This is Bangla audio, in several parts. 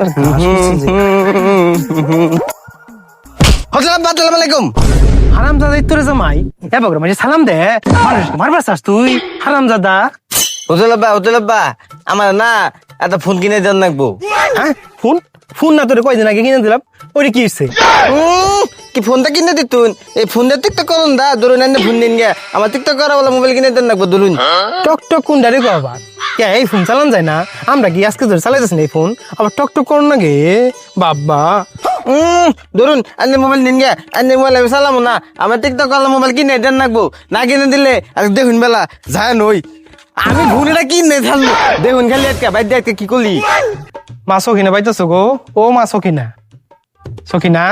আসসালামু আলাইকুম। হারামজাদা তোরে জামাই এ বগরা মানে সালাম দে মানুষ মারবার চাস তুই হারামজাদা। হুজুরাব্বা আমার না একটা ফোন কিনে দেন লাগবো। হ্যাঁ ফোন ফোন না তোরে কয়দিন আগে কিনে দিলাম ওরে কি হচ্ছে? কি ফোনটা কিনে দিতুন? এই ফোন দিয়ে টিকটক করুন দা, ধরুন এনে ফোন দিন গে আমার টিকটক করা বলে মোবাইল কিনে দেন লাগবো ধরুন। টক টক কোন ডারে আবার কে এই ফোন চালান যায় না? আমরা কি আজকে ধরে চালাইতেছি না এই ফোন আবার টক টক করুন না গে বাবা। ধরুন এনে মোবাইল নিন গে, এনে মোবাইল আমি চালামো না, আমার টিকটক করলে মোবাইল কিনে দেন লাগবো। না কিনে দিলে আর দেখুন বেলা যায় নই আমি ফোনটা কিনে থাকবো। দেখুন খালি একটা বাইর দিয়ে কি করলি? মা সখিনা বাইতেছো গো, ও মা সখিনা সখিনা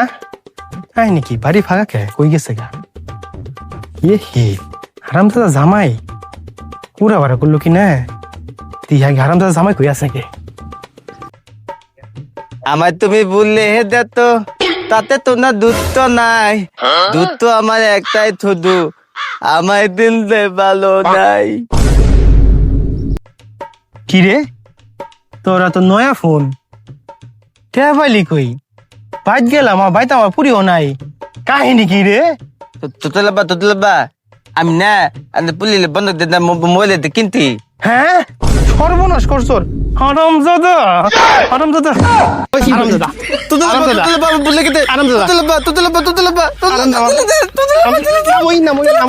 আই নাকি বাড়ি ফাঁকা কে কই গেছে গা? ইয়ে হে হারামজাদা জামাই পুরা বারা করলো কি না? তুই আগে হারামজাদা জামাই কই আছে কে? আমার তুমি বললে হে দে তো, তাতে তো না দুধ তো নাই, দুধ তো আমার একটাই থুদু, আমার দিন দে ভালো নাই। কি রে তোরা তো নয়া ফোন কে পাইলি কই? বাইত গেলাম আমার বাইতে আমার পুরিও নাই, কাহিনী কি রে? তোতলাবা আমি না আমি পুলিলে বন্ধ দে না মোবাইলে কিনতি। হ্যাঁ সর্বনাশ করছর হারামজাদা হারামজাদা হারামজাদা তোতলাবা বললে কিতে হারামজাদা তোতলাবা ওই না ওই না